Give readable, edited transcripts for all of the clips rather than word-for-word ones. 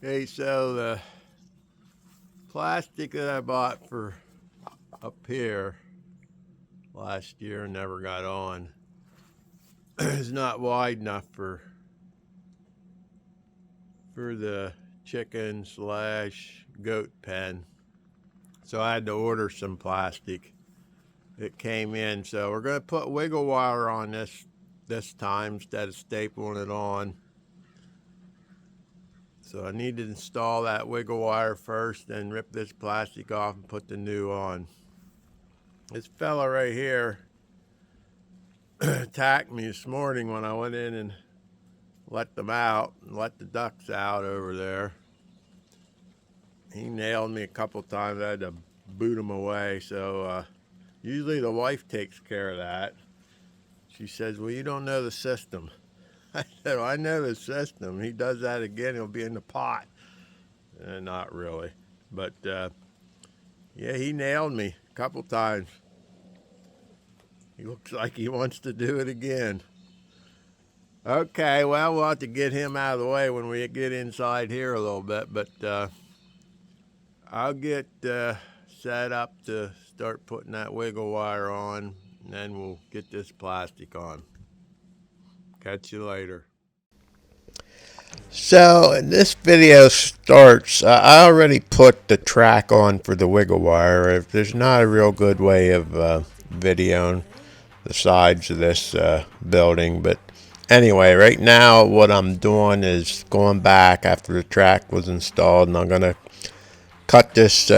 Okay, so the plastic that I bought for up here last year never got on is not wide enough for the chicken slash goat pen. So I had to order some plastic. It came in, so we're going to put wiggle wire on this time instead of stapling it on. So I need to install that wiggle wire first, then rip this plastic off and put the new on. This fella right here attacked me this morning when I went in and let them out and let the ducks out over there. He nailed me a couple times. I had to boot him away. So usually the wife takes care of that. She says, well, you don't know the system. I said, well, I know the system. He does that again, he'll be in the pot. Not really. But yeah, he nailed me a couple times. He looks like he wants to do it again. Okay, well, we'll have to get him out of the way when we get inside here a little bit. But I'll get set up to start putting that wiggle wire on, and then we'll get this plastic on. Catch you later. So this video starts, I already put the track on for the wiggle wire. There's not a real good way of videoing the sides of this building, but anyway, right now what I'm doing is going back after the track was installed, and I'm going to cut this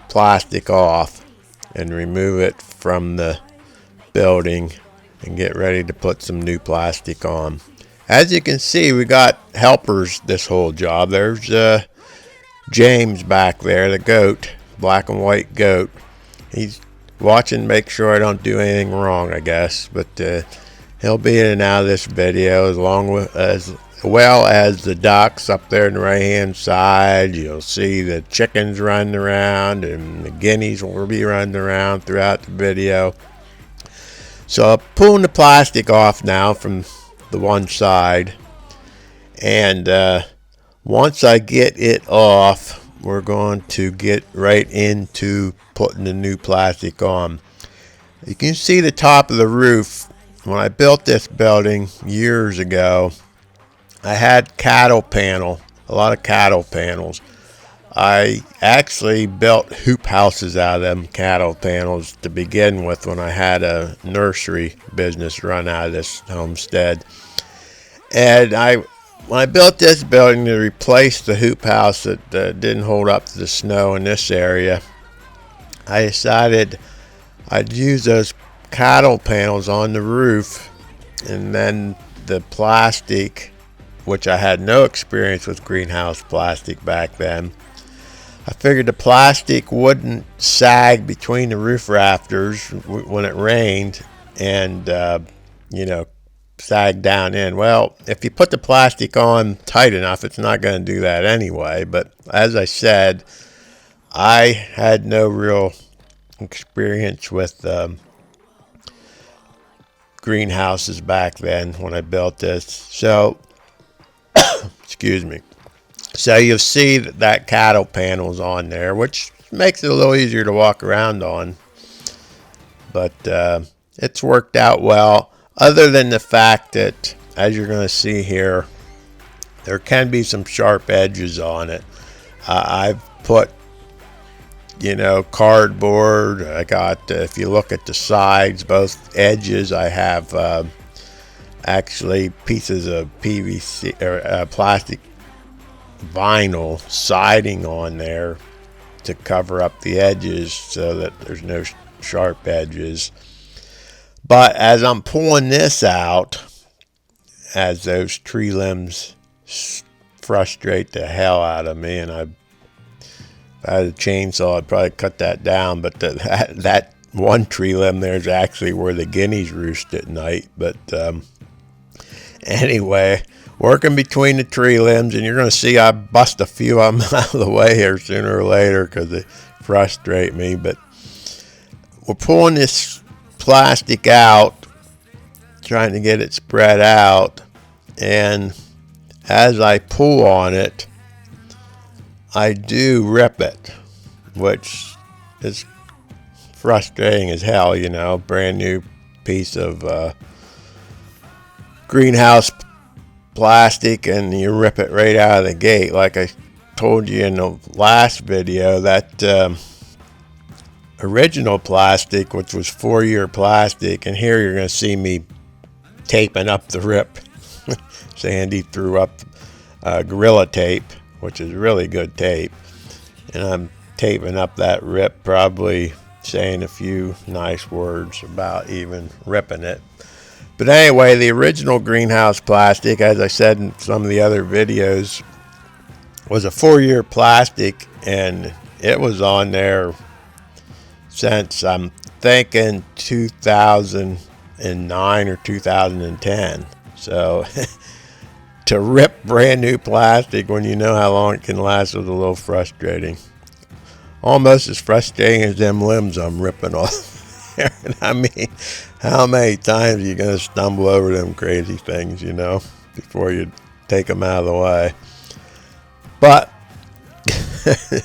plastic off and remove it from the building and get ready to put some new plastic on. As you can see, we got helpers this whole job. There's James back there, the goat, black and white goat. He's watching to make sure I don't do anything wrong, I guess. But he'll be in and out of this video as well as the ducks up there on the right hand side. You'll see the chickens running around, and the guineas will be running around throughout the video. So I'm pulling the plastic off now from the one side, and once I get it off, we're going to get right into putting the new plastic on. You can see the top of the roof. When I built this building years ago, I had a lot of cattle panels. I actually built hoop houses out of them cattle panels to begin with when I had a nursery business run out of this homestead. And when I built this building to replace the hoop house that didn't hold up to the snow in this area, I decided I'd use those cattle panels on the roof, and then the plastic, which I had no experience with greenhouse plastic back then. I figured the plastic wouldn't sag between the roof rafters when it rained and, sag down in. Well, if you put the plastic on tight enough, it's not going to do that anyway. But as I said, I had no real experience with greenhouses back then when I built this. So, excuse me. So you'll see that cattle panel's on there, which makes it a little easier to walk around on. But it's worked out well, other than the fact that, as you're going to see here, there can be some sharp edges on it. I've put, cardboard. I got, if you look at the sides, both edges, I have actually pieces of PVC or plastic vinyl siding on there to cover up the edges so that there's no sharp edges. But as I'm pulling this out, as those tree limbs frustrate the hell out of me, and if I had a chainsaw, I'd probably cut that down, but that one tree limb there is actually where the guineas roost at night. But anyway, working between the tree limbs, and you're going to see I bust a few of them out of the way here sooner or later because they frustrate me. But we're pulling this plastic out, trying to get it spread out, and as I pull on it, I do rip it, which is frustrating as hell, you know. Brand new piece of greenhouse plastic and you rip it right out of the gate. Like I told you in the last video, that original plastic, which was 4-year plastic, and here you're going to see me taping up the rip. Sandy threw up Gorilla Tape, which is really good tape, and I'm taping up that rip, probably saying a few nice words about even ripping it. But anyway, the original greenhouse plastic, as I said in some of the other videos, was a 4-year plastic, and it was on there since, I'm thinking, 2009 or 2010. So to rip brand new plastic when you know how long it can last was a little frustrating. Almost as frustrating as them limbs I'm ripping off there. And I mean, how many times are you going to stumble over them crazy things, you know, before you take them out of the way? But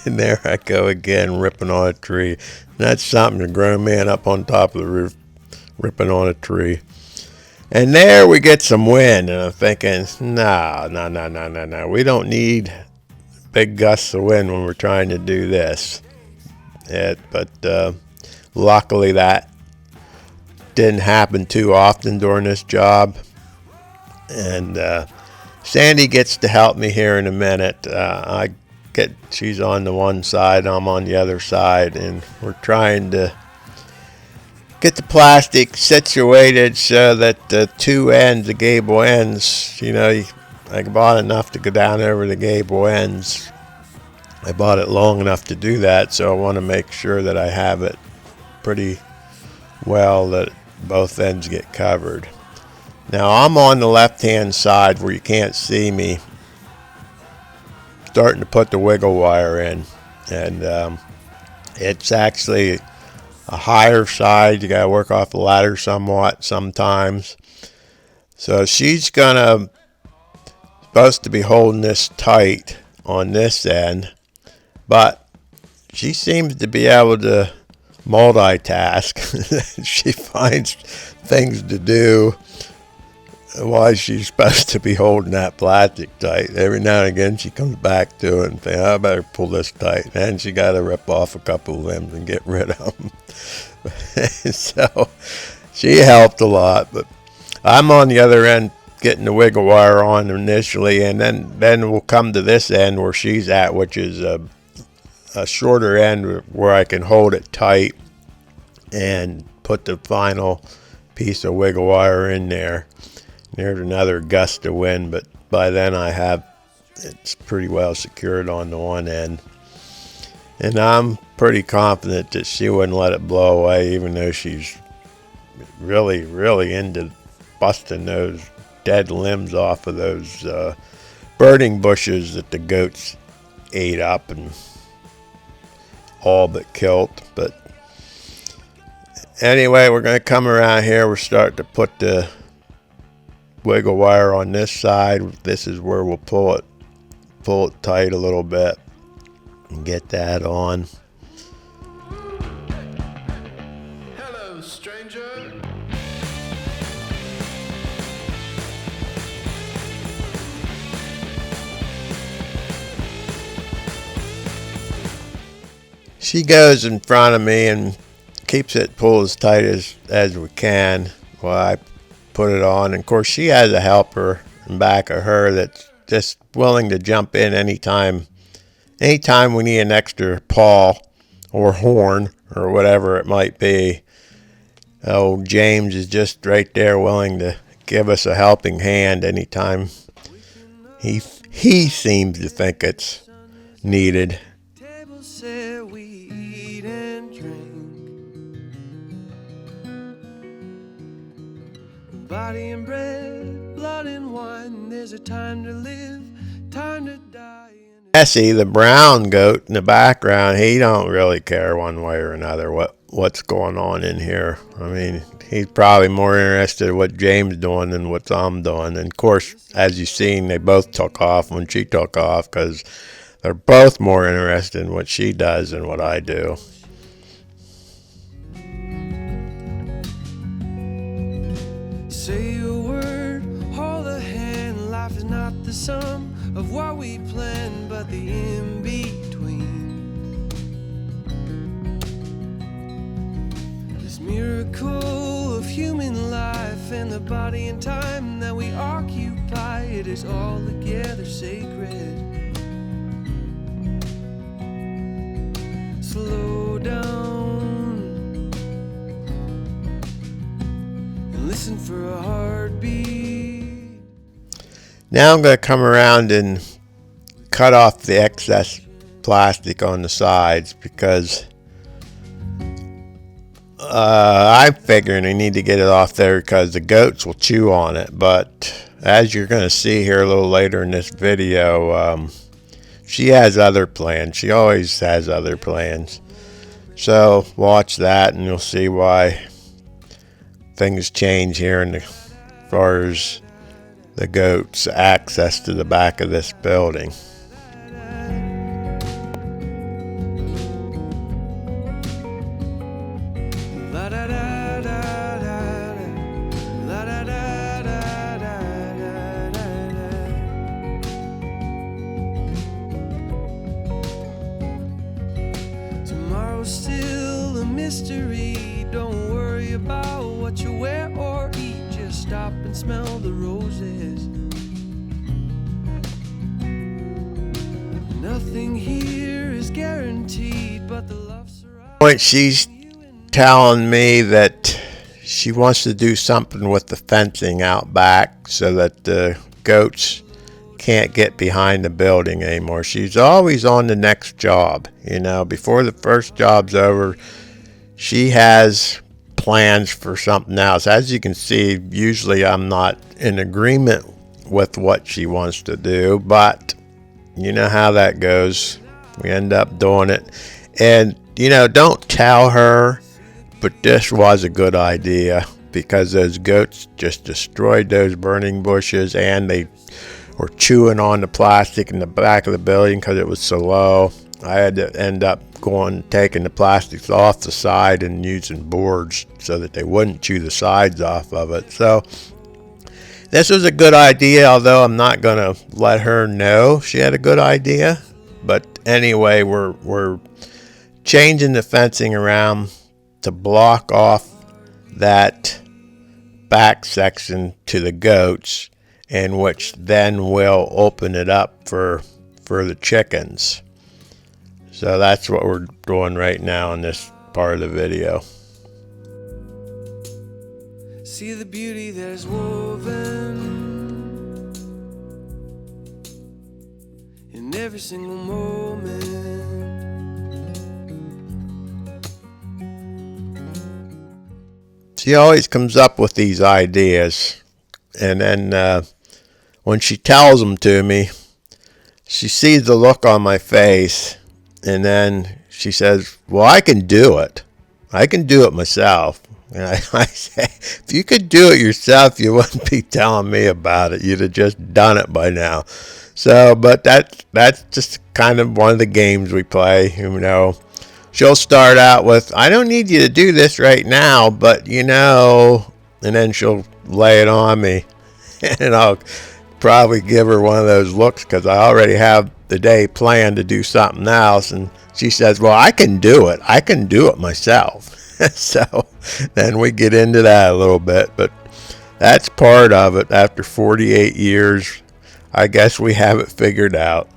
and there I go again, ripping on a tree. That's something, a grown man up on top of the roof ripping on a tree. And there we get some wind, and I'm thinking, no. We don't need big gusts of wind when we're trying to do this. But luckily that didn't happen too often during this job. And Sandy gets to help me here in a minute. She's on the one side, I'm on the other side, and we're trying to get the plastic situated so that the two ends, the gable ends, you know, I bought enough to go down over the gable ends. I bought it long enough to do that, so I want to make sure that I have it pretty well, that both ends get covered. Now I'm on the left-hand side where you can't see me, starting to put the wiggle wire in, and it's actually a higher side. You got to work off the ladder somewhat sometimes. So she's supposed to be holding this tight on this end, but she seems to be able to multitask. She finds things to do while she's supposed to be holding that plastic tight. Every now and again she comes back to it and thinks, I better pull this tight. And she got to rip off a couple of limbs and get rid of them. So she helped a lot, but I'm on the other end getting the wiggle wire on initially, and then we'll come to this end where she's at, which is a shorter end where I can hold it tight and put the final piece of wiggle wire in there. There's another gust of wind, but by then it's pretty well secured on the one end. And I'm pretty confident that she wouldn't let it blow away, even though she's really, really into busting those dead limbs off of those burning bushes that the goats ate up and all but killed. But anyway, we're going to come around here. We're starting to put the wiggle wire on this side. This is where we'll pull it tight a little bit and get that on. Hello, stranger. She goes in front of me and keeps it pulled as tight as we can while I put it on. And of course she has a helper in back of her that's just willing to jump in anytime we need an extra paw or horn or whatever it might be. Oh, James is just right there willing to give us a helping hand anytime he seems to think it's needed. Body and bread, blood and wine, there's a time to live, time to die. Jesse, the brown goat in the background, he don't really care one way or another what's going on in here. I mean, he's probably more interested in what James doing than what I'm doing. And of course, as you've seen, they both took off when she took off, because they're both more interested in what she does than what I do. Say a word, hold a hand. Life is not the sum of what we plan, but the in-between. This miracle of human life and the body and time that we occupy, it is all together sacred. Slow down and listen for a heartbeat. Now I'm going to come around and cut off the excess plastic on the sides because I'm figuring I need to get it off there because the goats will chew on it. But as you're going to see here a little later in this video, she has other plans. She always has other plans. So watch that and you'll see why things change here as far as the goats' access to the back of this building. Tomorrow's still a mystery. Don't worry about what you wear or eat. Just stop and smell the roses. Nothing here is guaranteed, but the love surrounds. She's telling me that she wants to do something with the fencing out back so that the goats can't get behind the building anymore. She's always on the next job. Before the first job's over, she has plans for something else. As you can see, usually I'm not in agreement with what she wants to do, but you know how that goes. We end up doing it. And don't tell her, but this was a good idea because those goats just destroyed those burning bushes, and they were chewing on the plastic in the back of the building because it was so low. I had to end up taking the plastics off the side and using boards so that they wouldn't chew the sides off of it. So this was a good idea, although I'm not going to let her know she had a good idea. But anyway, we're changing the fencing around to block off that back section to the goats, in which then will open it up for the chickens. So that's what we're doing right now in this part of the video. See the beauty that is woven in every single moment. She always comes up with these ideas, and then when she tells them to me, she sees the look on my face, and then she says, well, I can do it. I can do it myself. And I say, if you could do it yourself, you wouldn't be telling me about it. You'd have just done it by now. So, but that's just kind of one of the games we play. She'll start out with, I don't need you to do this right now, but and then she'll lay it on me. And I'll probably give her one of those looks because I already have the day planned to do something else. And she says, well, I can do it. I can do it myself. So then we get into that a little bit, but that's part of it. After 48 years, I guess we have it figured out.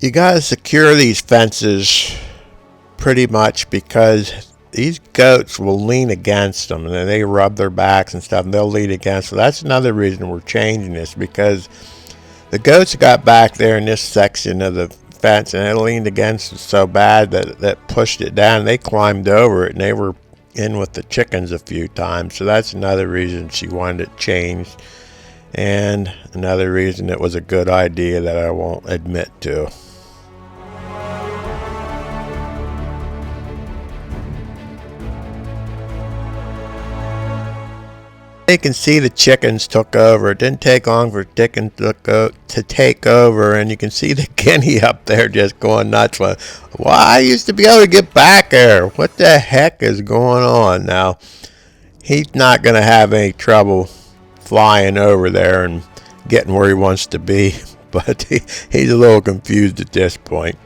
You gotta secure these fences pretty much, because these goats will lean against them, and then they rub their backs and stuff, and they'll lean against. So that's another reason we're changing this, because the goats got back there in this section of the fence, and it leaned against it so bad that pushed it down. They climbed over it, and they were in with the chickens a few times. So that's another reason she wanted it changed, and another reason it was a good idea that I won't admit to. You can see the chickens took over. It didn't take long for chickens to take over, and you can see the guinea up there just going nuts. Well, I used to be able to get back there. What the heck is going on now? He's not going to have any trouble flying over there and getting where he wants to be, but he's a little confused at this point.